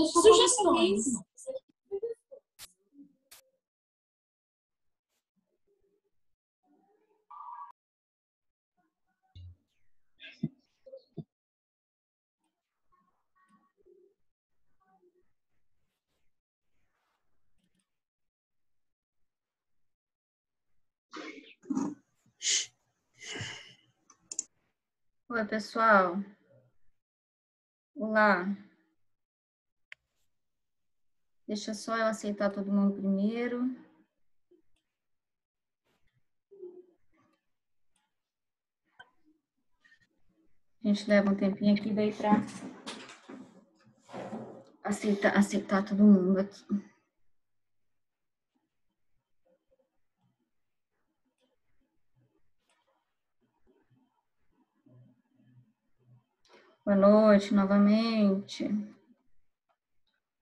Sugestões. Oi, pessoal. Olá. Deixa só eu aceitar todo mundo primeiro. A gente leva um tempinho aqui daí para aceitar todo mundo aqui. Boa noite, novamente.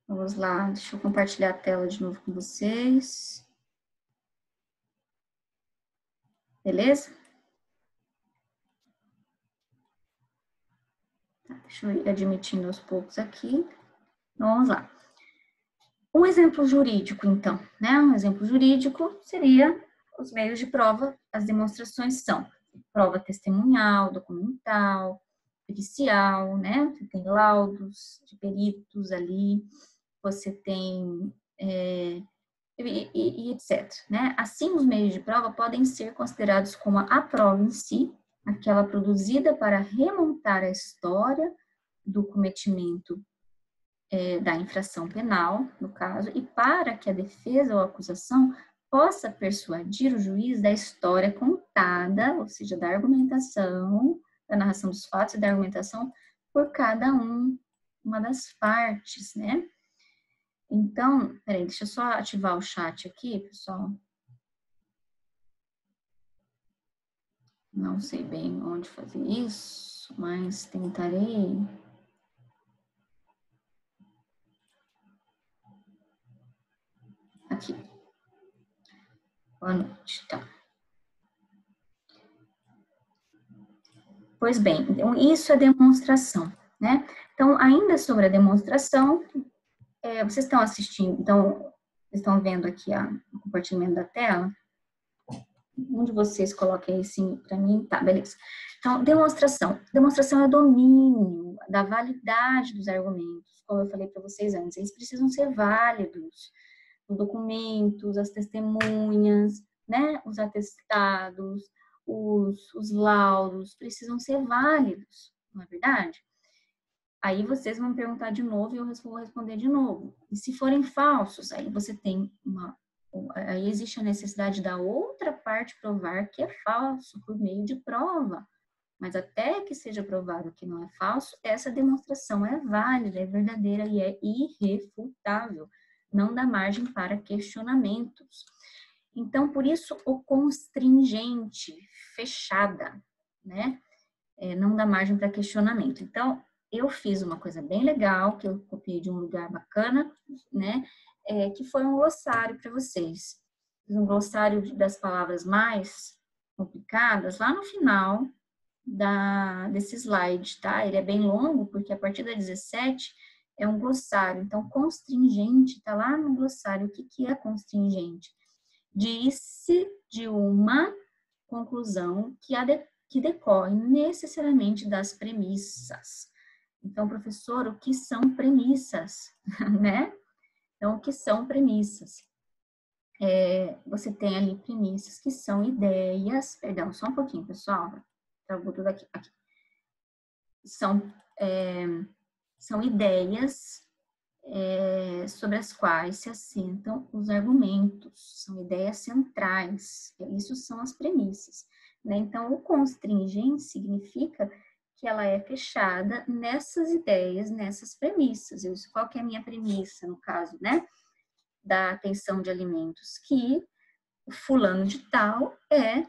Vamos lá, deixa eu compartilhar a tela de novo com vocês. Beleza? Tá, deixa eu ir admitindo aos poucos aqui. Então, vamos lá. Um exemplo jurídico, então, né? Um exemplo jurídico seria os meios de prova, as demonstrações são prova testemunhal, documental, pericial, né? Você tem laudos de peritos ali, você tem e etc, né? Assim, os meios de prova podem ser considerados como a prova em si, aquela produzida para remontar a história do cometimento da infração penal, no caso, e para que a defesa ou a acusação possa persuadir o juiz da história contada, ou seja, da argumentação, da narração dos fatos e da argumentação por cada uma das partes, né? Então, peraí, deixa eu só ativar o chat aqui, pessoal. Não sei bem onde fazer isso, mas tentarei. Aqui. Boa noite, tá. Pois bem, então isso é demonstração, né? Então, ainda sobre a demonstração, vocês estão assistindo, então, vocês estão vendo aqui o compartilhamento da tela? Um de vocês coloca aí sim para mim, tá, beleza. Então, demonstração. Demonstração é o domínio da validade dos argumentos, como eu falei para vocês antes, eles precisam ser válidos. Os documentos, as testemunhas, né, os atestados, os laudos precisam ser válidos, não é verdade? Aí vocês vão perguntar de novo e eu vou responder de novo. E se forem falsos, aí você tem aí existe a necessidade da outra parte provar que é falso por meio de prova. Mas até que seja provado que não é falso, essa demonstração é válida, é verdadeira e é irrefutável. Não dá margem para questionamentos. Então, por isso, o constringente, fechada, né? Não dá margem para questionamento. Então, eu fiz uma coisa bem legal, que eu copiei de um lugar bacana, né? Que foi um glossário para vocês. Fiz um glossário das palavras mais complicadas lá no final desse slide, tá? Ele é bem longo, porque a partir da 17 é um glossário. Então, constringente está lá no glossário. O que é constringente? Diz-se de uma conclusão que decorre necessariamente das premissas. Então, professor, o que são premissas, né? Então, o que são premissas? Você tem ali premissas que são ideias, perdão, só um pouquinho, pessoal, travou tudo aqui. São ideias sobre as quais se assentam os argumentos, são ideias centrais, isso são as premissas, né? Então, o constringente significa que ela é fechada nessas ideias, nessas premissas. Qual que é a minha premissa, no caso, né, da atenção de alimentos? Que o fulano de tal é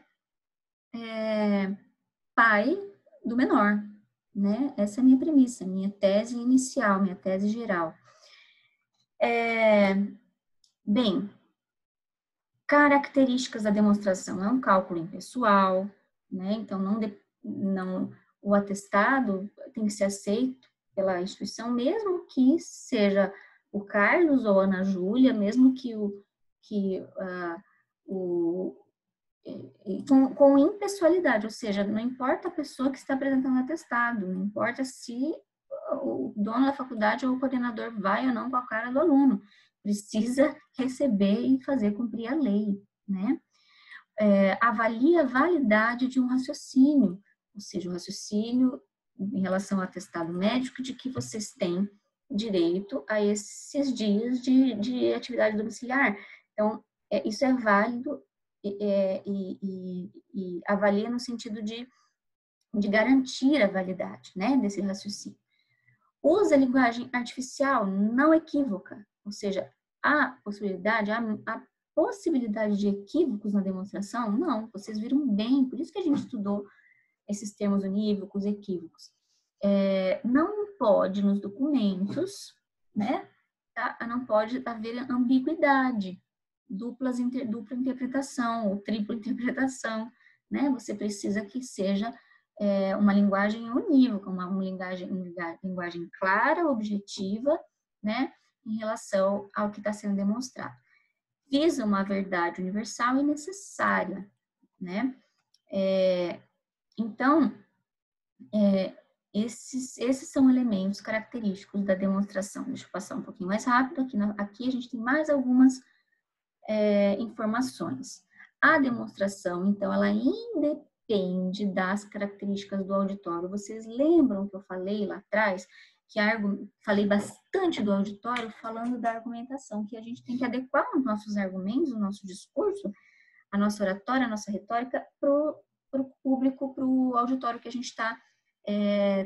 pai do menor, né? Essa é a minha premissa, minha tese inicial, minha tese geral. Bem, características da demonstração é um cálculo impessoal, né? Então, o atestado tem que ser aceito pela instituição, mesmo que seja o Carlos ou a Ana Júlia, mesmo que com impessoalidade, ou seja, não importa a pessoa que está apresentando o atestado, não importa se o dono da faculdade ou o coordenador vai ou não com a cara do aluno, precisa receber e fazer cumprir a lei, né? Avalia a validade de um raciocínio, ou seja, o raciocínio em relação ao atestado médico de que vocês têm direito a esses dias de atividade domiciliar. Então, isso é válido e avalia no sentido de garantir a validade, né, desse raciocínio. Usa a linguagem artificial não equívoca, ou seja, há possibilidade de equívocos na demonstração? Não, vocês viram bem, por isso que a gente estudou esses termos unívocos, equívocos. Não pode nos documentos, né, não pode haver ambiguidade, dupla interpretação ou tripla interpretação, né, você precisa que seja uma linguagem unívoca, uma linguagem clara, objetiva, né, em relação ao que está sendo demonstrado. Visa uma verdade universal e necessária, né? Então, esses são elementos característicos da demonstração. Deixa eu passar um pouquinho mais rápido. Aqui a gente tem mais algumas informações. A demonstração, então, ela independe das características do auditório. Vocês lembram que eu falei lá atrás, que falei bastante do auditório, falando da argumentação, que a gente tem que adequar os nossos argumentos, o nosso discurso, a nossa oratória, a nossa retórica, para o público, para o auditório que a gente está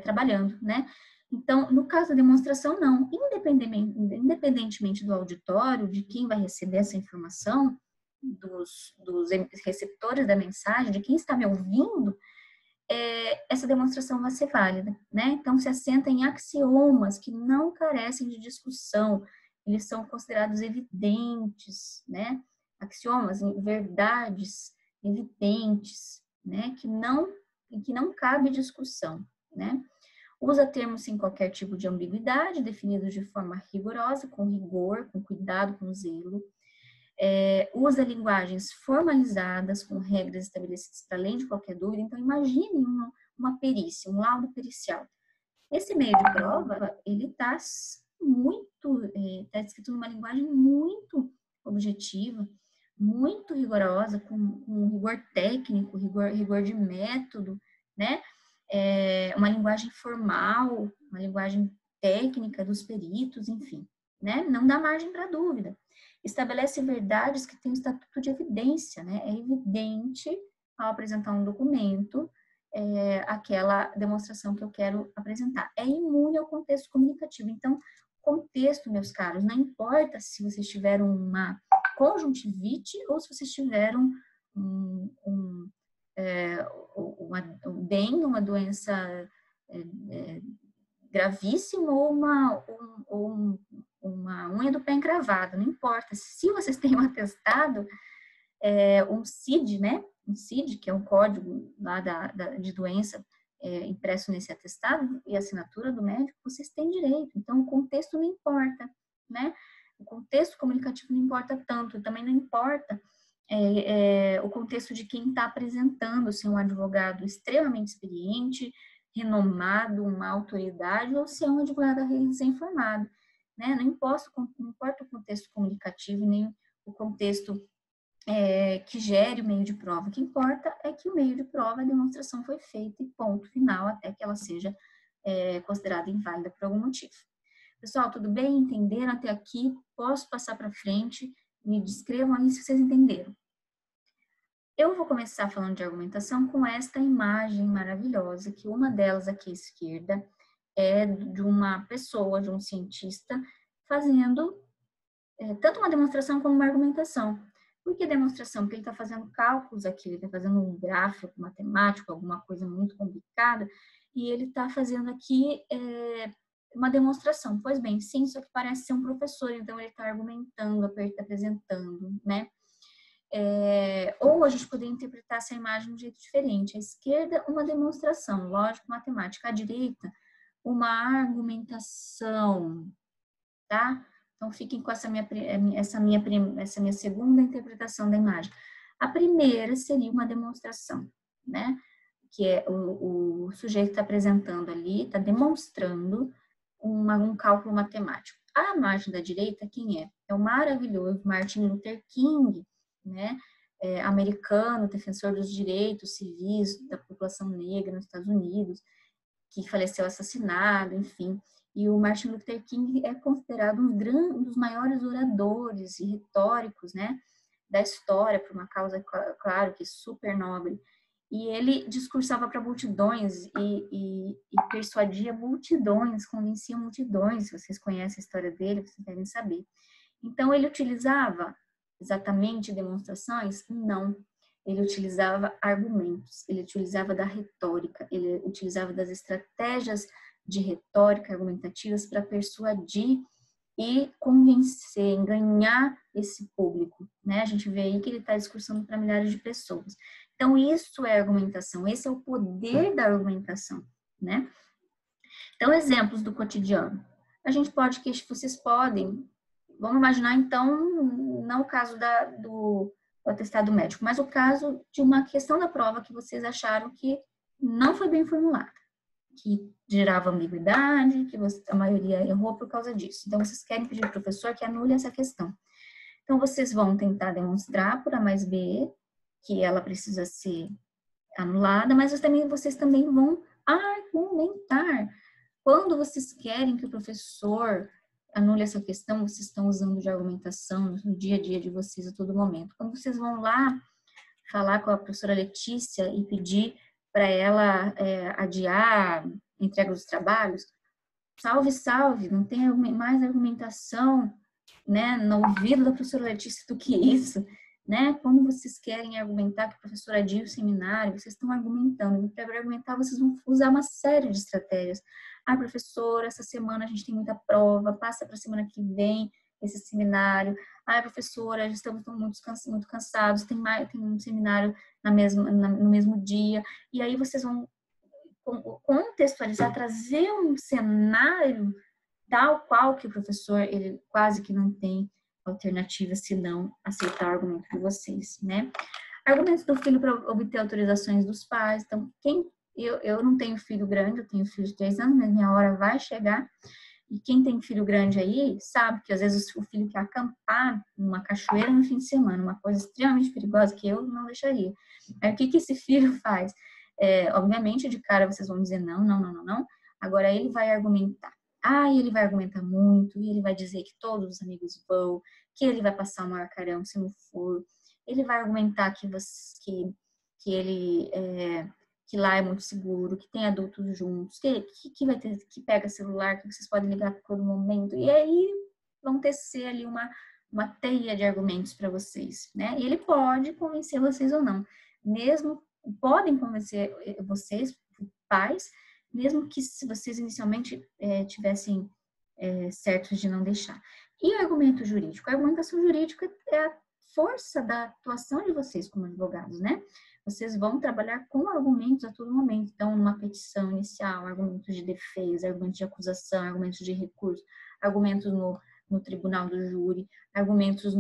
trabalhando, né? Então, no caso da demonstração, não. Independentemente do auditório, de quem vai receber essa informação, dos receptores da mensagem, de quem está me ouvindo, essa demonstração vai ser válida, né? Então, se assenta em axiomas que não carecem de discussão, eles são considerados evidentes, né? Axiomas, verdades evidentes, né? Que não cabe discussão, né? Usa termos sem qualquer tipo de ambiguidade, definidos de forma rigorosa, com rigor, com cuidado, com zelo. Usa linguagens formalizadas, com regras estabelecidas para além de qualquer dúvida. Então, imagine uma perícia, um laudo pericial. Esse meio de prova, ele está escrito numa linguagem muito objetiva, muito rigorosa, com rigor técnico, rigor de método, né? Uma linguagem formal, uma linguagem técnica dos peritos, enfim, né? Não dá margem para dúvida. Estabelece verdades que têm estatuto de evidência, né? É evidente, ao apresentar um documento, aquela demonstração que eu quero apresentar. É imune ao contexto comunicativo. Então, contexto, meus caros, não importa se vocês tiveram uma conjuntivite ou se vocês tiveram um dengue, uma doença gravíssima ou uma unha do pé encravada, não importa. Se vocês têm um atestado, um CID, né? Um CID, que é um código lá de doença impresso nesse atestado e assinatura do médico, vocês têm direito. Então, o contexto não importa, né? O contexto comunicativo não importa tanto, também não importa o contexto de quem está apresentando, se é um advogado extremamente experiente, renomado, uma autoridade, ou se é um advogado recém-formado, né? Não importa o contexto comunicativo, nem o contexto que gere o meio de prova. O que importa é que o meio de prova, a demonstração foi feita e ponto final, até que ela seja considerada inválida por algum motivo. Pessoal, tudo bem? Entenderam até aqui? Posso passar para frente? Me descrevam aí se vocês entenderam. Eu vou começar falando de argumentação com esta imagem maravilhosa, que uma delas aqui à esquerda é de uma pessoa, de um cientista, fazendo tanto uma demonstração como uma argumentação. Por que demonstração? Porque ele está fazendo cálculos aqui, ele está fazendo um gráfico matemático, alguma coisa muito complicada, e ele está fazendo aqui uma demonstração. Pois bem, sim, só que parece ser um professor, então ele está argumentando, apresentando, né? Ou a gente poderia interpretar essa imagem de um jeito diferente. À esquerda, uma demonstração, lógico, matemática. À direita, uma argumentação, tá? Então, fiquem com essa minha segunda interpretação da imagem. A primeira seria uma demonstração, né? Que é o sujeito está apresentando ali, está demonstrando um cálculo matemático. A margem da direita, quem é? É o maravilhoso Martin Luther King, né? Americano, defensor dos direitos civis da população negra nos Estados Unidos, que faleceu assassinado, enfim. E o Martin Luther King é considerado um dos maiores oradores e retóricos, né, da história, por uma causa, claro, que super nobre. E ele discursava para multidões e persuadia multidões, convencia multidões. Se vocês conhecem a história dele, vocês devem saber. Então, ele utilizava exatamente demonstrações? Não. Ele utilizava argumentos, ele utilizava da retórica, ele utilizava das estratégias de retórica argumentativas para persuadir e convencer, enganhar esse público, né? A gente vê aí que ele está discursando para milhares de pessoas. Então, isso é argumentação, esse é o poder da argumentação, né? Então, exemplos do cotidiano. A gente pode, que vocês podem, vamos imaginar então, não o caso do atestado médico, mas o caso de uma questão da prova que vocês acharam que não foi bem formulada, que gerava ambiguidade, que a maioria errou por causa disso. Então, vocês querem pedir ao professor que anule essa questão. Então, vocês vão tentar demonstrar por A mais B que ela precisa ser anulada, mas vocês também vão argumentar. Quando vocês querem que o professor anule essa questão, vocês estão usando de argumentação no dia a dia de vocês a todo momento. Quando vocês vão lá falar com a professora Letícia e pedir para ela adiar a entrega dos trabalhos, salve, salve, não tem mais argumentação, né, no ouvido da professora Letícia do que isso, né? Quando vocês querem argumentar que a professora adia o seminário, vocês estão argumentando. E para argumentar, vocês vão usar uma série de estratégias. Ah, professora, essa semana a gente tem muita prova, passa para a semana que vem esse seminário. Ah, professora, já estamos muito cansados, tem um seminário no mesmo dia. E aí vocês vão contextualizar, trazer um cenário tal qual que o professor, ele quase que não tem alternativa se não aceitar o argumento de vocês, né? Argumentos do filho para obter autorizações dos pais. Então, eu não tenho filho grande, eu tenho filho de 3 anos, mas minha hora vai chegar. E quem tem filho grande aí sabe que às vezes o filho quer acampar numa cachoeira no fim de semana, uma coisa extremamente perigosa que eu não deixaria. Aí o que esse filho faz? Obviamente, de cara vocês vão dizer não, não, não, não, não. Agora ele vai argumentar. E ele vai argumentar muito, e ele vai dizer que todos os amigos vão, que ele vai passar o maior carão se não for. Ele vai argumentar que ele que lá é muito seguro, que tem adultos juntos, que vai ter, que pega celular, que vocês podem ligar a todo momento. E aí vão tecer ali uma teia de argumentos para vocês, né? E ele pode convencer vocês ou não. Mesmo podem convencer vocês, pais, mesmo que se vocês inicialmente tivessem certos de não deixar. E argumento jurídico? A argumentação jurídica é a força da atuação de vocês como advogados, né? Vocês vão trabalhar com argumentos a todo momento. Então, numa petição inicial, argumentos de defesa, argumentos de acusação, argumentos de recurso, argumentos no tribunal do júri, argumentos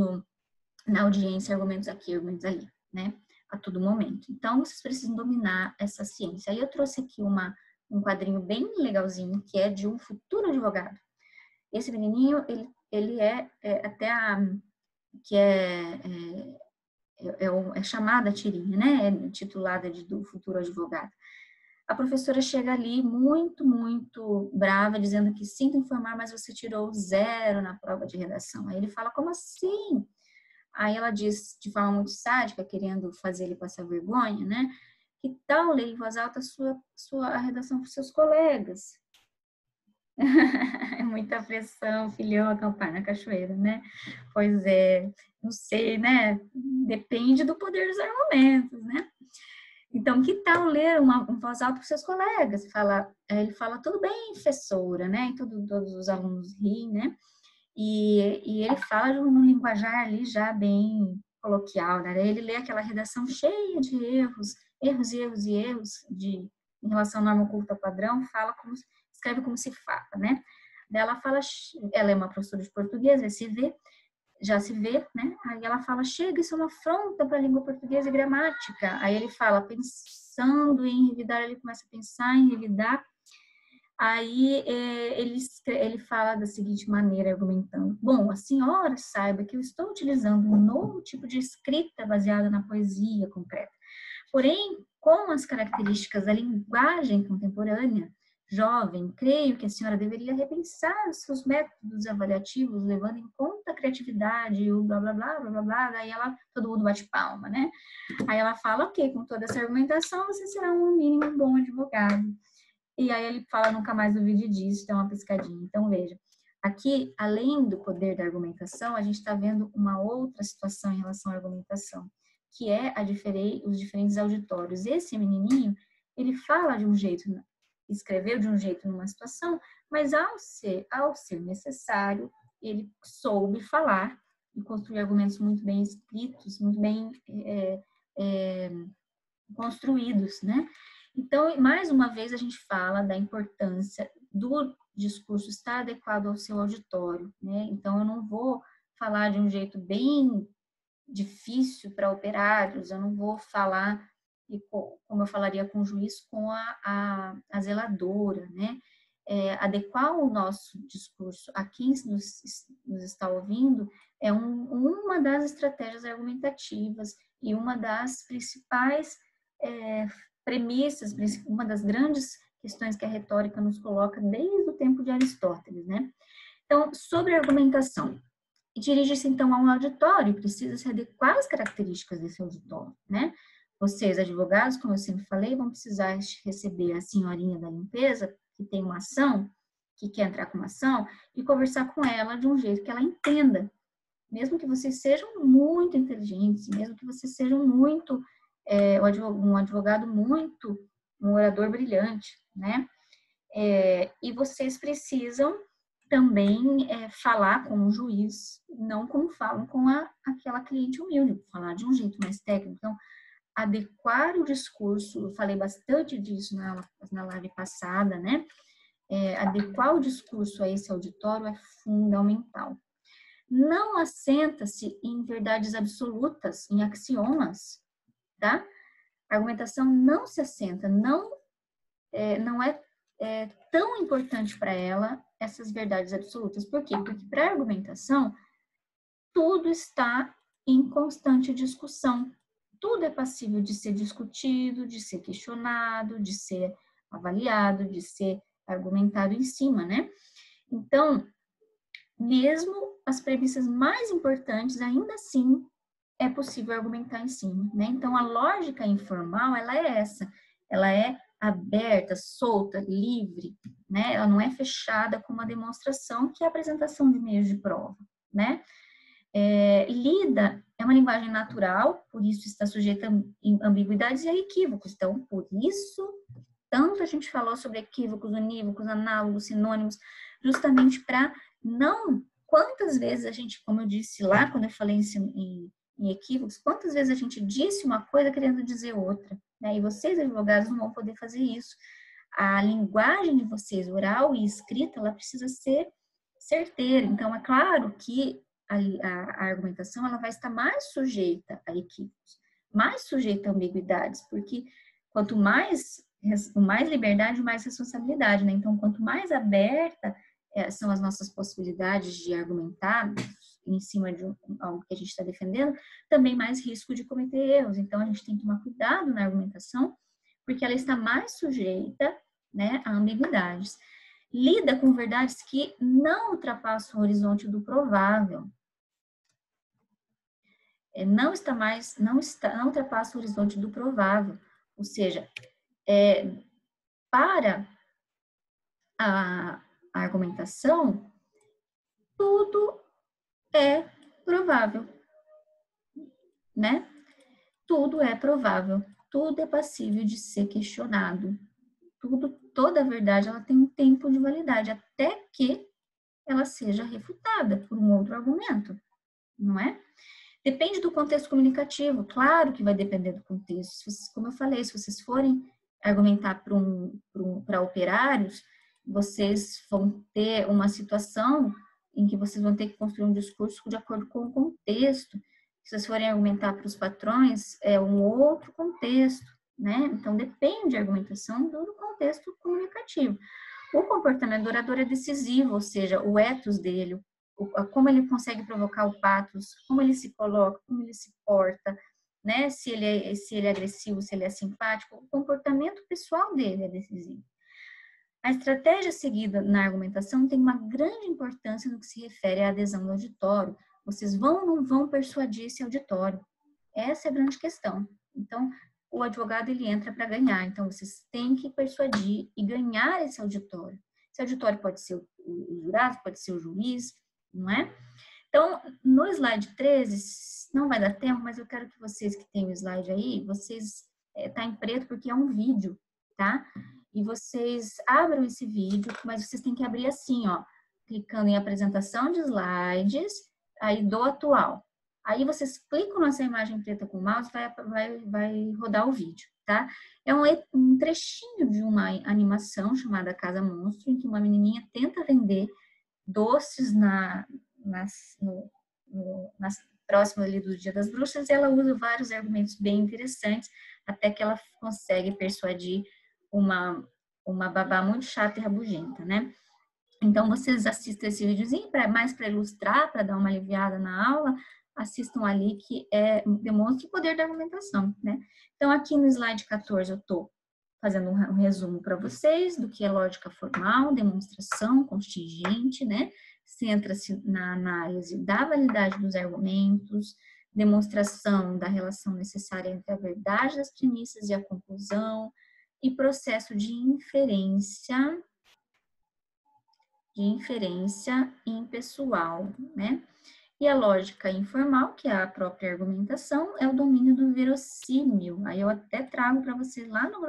na audiência, argumentos aqui, argumentos ali, né? A todo momento. Então, vocês precisam dominar essa ciência. Aí eu trouxe aqui um quadrinho bem legalzinho, que é de um futuro advogado. Esse menininho, ele até que é chamada a tirinha, né? É titulada do futuro advogado. A professora chega ali muito, muito brava, dizendo que sinto informar, mas você tirou 0 na prova de redação. Aí ele fala, como assim? Aí ela diz, de forma muito sádica, querendo fazer ele passar vergonha, né? Que tal ler em voz alta a redação para os seus colegas? É muita pressão, filhão, acampar na cachoeira, né? Pois é, não sei, né? Depende do poder dos argumentos, né? Então, que tal ler uma voz alta para os seus colegas? Ele fala, tudo bem, professora, né? E todos os alunos riem, né? E ele fala num linguajar ali já bem coloquial, né? Ele lê aquela redação cheia de erros em relação à norma oculta padrão, fala como escreve como se fala, né? Daí ela fala, ela é uma professora de português, já se vê, né? Aí ela fala, chega, isso é uma afronta para a língua portuguesa e gramática. Aí ele fala, pensando em revidar, ele começa a pensar em revidar. Aí ele fala da seguinte maneira, argumentando: bom, a senhora saiba que eu estou utilizando um novo tipo de escrita baseada na poesia concreta. Porém, com as características da linguagem contemporânea, jovem, creio que a senhora deveria repensar os seus métodos avaliativos, levando em conta a criatividade e o blá, blá, blá, blá, blá, blá. Daí todo mundo bate palma, né? Aí ela fala, ok, com toda essa argumentação, você será um mínimo bom advogado. E aí ele fala, nunca mais duvide disso, tem uma piscadinha. Então, veja, aqui, além do poder da argumentação, a gente está vendo uma outra situação em relação à argumentação, que é os diferentes auditórios. Esse menininho, ele fala de um jeito, escreveu de um jeito numa situação, mas ao ser necessário, ele soube falar e construir argumentos muito bem escritos, muito bem construídos, né? Então, mais uma vez, a gente fala da importância do discurso estar adequado ao seu auditório, né? Então, eu não vou falar de um jeito bem difícil para operários, eu não vou falar como eu falaria com o juiz, com a zeladora, né? Adequar o nosso discurso a quem nos está ouvindo é uma das estratégias argumentativas e uma das principais premissas, uma das grandes questões que a retórica nos coloca desde o tempo de Aristóteles, né? Então, sobre a argumentação, dirige-se então a um auditório, precisa se adequar às características desse auditório, né? Vocês, advogados, como eu sempre falei, vão precisar receber a senhorinha da limpeza, que tem uma ação, que quer entrar com uma ação, e conversar com ela de um jeito que ela entenda. Mesmo que vocês sejam muito inteligentes, mesmo que vocês sejam muito um advogado um orador brilhante, né? E vocês precisam também falar com o juiz, não como falam com aquela cliente humilde, falar de um jeito mais técnico. Então, adequar o discurso, eu falei bastante disso na live passada, né? Adequar o discurso a esse auditório é fundamental. Não assenta-se em verdades absolutas, em axiomas, tá? A argumentação não se assenta, não é tão importante para ela essas verdades absolutas. Por quê? Porque para a argumentação, tudo está em constante discussão. Tudo é passível de ser discutido, de ser questionado, de ser avaliado, de ser argumentado em cima, né? Então, mesmo as premissas mais importantes, ainda assim, é possível argumentar em cima, né? Então, a lógica informal, ela é essa. Ela é aberta, solta, livre, né? Ela não é fechada com uma demonstração, que é a apresentação de meios de prova, né? Lida é uma linguagem natural, por isso está sujeita a ambiguidades e a equívocos. Então, por isso, tanto a gente falou sobre equívocos, unívocos, análogos, sinônimos, justamente para não... Quantas vezes a gente, como eu disse lá, quando eu falei em equívocos, quantas vezes a gente disse uma coisa querendo dizer outra, né? E vocês, advogados, não vão poder fazer isso. A linguagem de vocês, oral e escrita, ela precisa ser certeira. Então, é claro que a argumentação ela vai estar mais sujeita a equívocos, mais sujeita a ambiguidades, porque quanto mais liberdade, mais responsabilidade, né? Então, quanto mais aberta são as nossas possibilidades de argumentar em cima de algo que a gente está defendendo, também mais risco de cometer erros. Então, a gente tem que tomar cuidado na argumentação, porque ela está mais sujeita, né, a ambiguidades. Lida com verdades que não ultrapassam o horizonte do provável. Não ultrapassa o horizonte do provável. Ou seja, para a argumentação, tudo é provável, né? Tudo é provável, tudo é passível de ser questionado. Toda verdade, ela tem um tempo de validade, até que ela seja refutada por um outro argumento, não é? Depende do contexto comunicativo, claro que vai depender do contexto. Como eu falei, se vocês forem argumentar para operários, vocês vão ter uma situação em que vocês vão ter que construir um discurso de acordo com o contexto. Se vocês forem argumentar para os patrões, é um outro contexto, né? Então, depende a argumentação do contexto comunicativo. O comportamento do orador é decisivo, ou seja, o ethos dele, como ele consegue provocar o pathos, como ele se coloca, como ele se porta, né? Se ele é agressivo, se ele é simpático, o comportamento pessoal dele é decisivo. A estratégia seguida na argumentação tem uma grande importância no que se refere à adesão do auditório. Vocês vão ou não vão persuadir esse auditório? Essa é a grande questão. Então, o advogado, ele entra para ganhar. Então, vocês têm que persuadir e ganhar esse auditório. Esse auditório pode ser o jurado, pode ser o juiz, não é? Então, no slide 13, não vai dar tempo, mas eu quero que vocês que têm o slide aí, vocês, tá em preto porque é um vídeo, tá? E vocês abram esse vídeo, mas vocês têm que abrir assim, ó, clicando em apresentação de slides, aí do atual. Aí vocês clicam nessa imagem preta com o mouse, vai rodar o vídeo, tá? É um trechinho de uma animação chamada Casa Monstro, em que uma menininha tenta vender doces próximo ali do Dia das Bruxas, e ela usa vários argumentos bem interessantes, até que ela consegue persuadir uma babá muito chata e rabugenta, né? Então, vocês assistam esse videozinho, mais para ilustrar, para dar uma aliviada na aula, assistam ali, que demonstra o poder da argumentação, né? Então, aqui no slide 14, eu estou fazendo um resumo para vocês do que é lógica formal, demonstração, contingente, né? Centra-se na análise da validade dos argumentos, demonstração da relação necessária entre a verdade das premissas e a conclusão, e processo de inferência impessoal, né? E a lógica informal, que é a própria argumentação, é o domínio do verossímil. Aí eu até trago para vocês lá no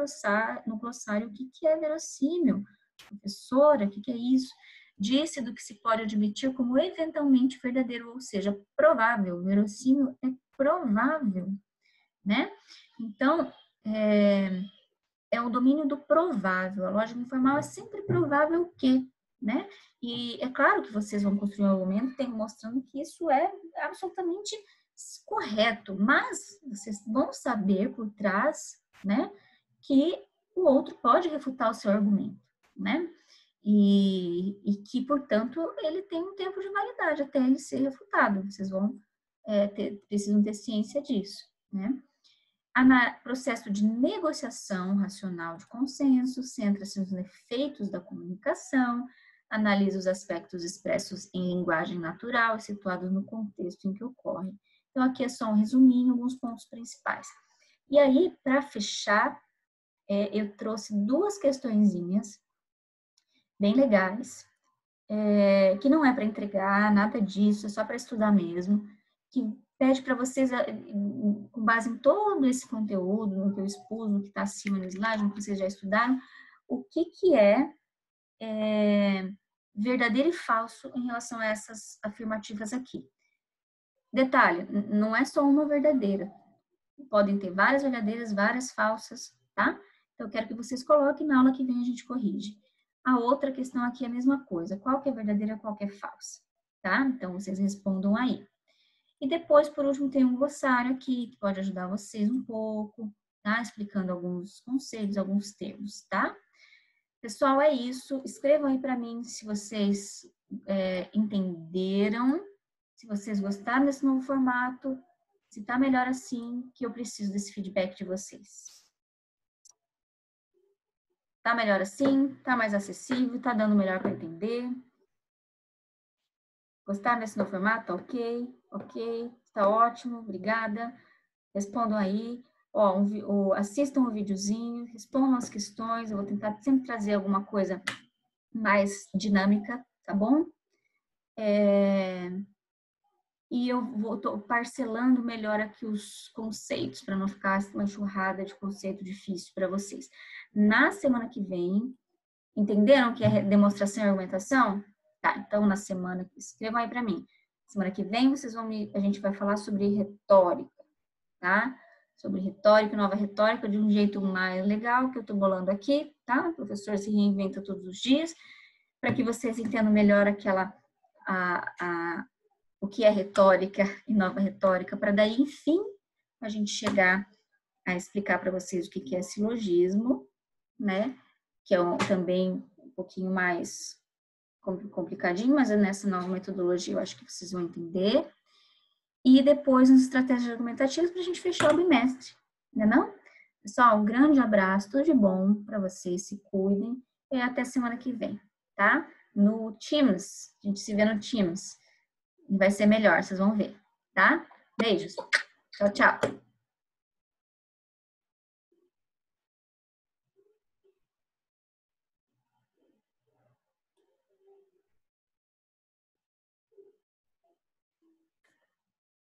glossário o que é verossímil. Professora, o que é isso? Disse do que se pode admitir como eventualmente verdadeiro, ou seja, provável. Verossímil é provável, né? Então, é o domínio do provável. A lógica informal é sempre provável que, né? E é claro que vocês vão construir um argumento mostrando que isso é absolutamente correto, mas vocês vão saber por trás, né, que o outro pode refutar o seu argumento, né? E que, portanto, ele tem um tempo de validade até ele ser refutado. Vocês vão precisam ter ciência disso, né? Processo de negociação racional de consenso, centra-se nos efeitos da comunicação, analisa os aspectos expressos em linguagem natural e situados no contexto em que ocorrem. Então, aqui é só um resuminho, alguns pontos principais. E aí, para fechar, eu trouxe duas questõezinhas bem legais, que não é para entregar, nada disso, é só para estudar mesmo, que pede para vocês, com base em todo esse conteúdo, no que eu expus, no que está acima no slide, no que vocês já estudaram, o que é verdadeiro e falso em relação a essas afirmativas aqui. Detalhe, não é só uma verdadeira. Podem ter várias verdadeiras, várias falsas, tá? Então, eu quero que vocês coloquem na aula que vem a gente corrige. A outra questão aqui é a mesma coisa. Qual que é verdadeira, qual que é falsa, tá? Então, vocês respondam aí. E depois, por último, tem um glossário aqui, que pode ajudar vocês um pouco, tá? Explicando alguns conceitos, alguns termos, tá? Pessoal, é isso. Escrevam aí para mim se vocês entenderam, se vocês gostaram desse novo formato, se tá melhor assim, que eu preciso desse feedback de vocês. Tá melhor assim? Tá mais acessível? Tá dando melhor para entender? Gostaram desse novo formato? Ok, ok, tá ótimo, obrigada. Respondam aí. Assistam o videozinho, respondam as questões. Eu vou tentar sempre trazer alguma coisa mais dinâmica, tá bom? E eu tô parcelando melhor aqui os conceitos, para não ficar uma enxurrada de conceito difícil para vocês. Na semana que vem, entenderam o que é demonstração e argumentação? Tá, então na semana, escrevam aí para mim. Semana que vem a gente vai falar sobre retórica, tá? sobre retórica, nova retórica, de um jeito mais legal, que eu estou bolando aqui, tá? O professor se reinventa todos os dias, para que vocês entendam melhor o que é retórica e nova retórica, para daí, enfim, a gente chegar a explicar para vocês o que é silogismo, né? Que é também um pouquinho mais complicadinho, mas nessa nova metodologia eu acho que vocês vão entender. E depois as estratégias argumentativas para a gente fechar o bimestre, né não? Pessoal, um grande abraço, tudo de bom para vocês, se cuidem e até semana que vem, tá? No Teams, a gente se vê no Teams. Vai ser melhor, vocês vão ver, tá? Beijos. Tchau, tchau.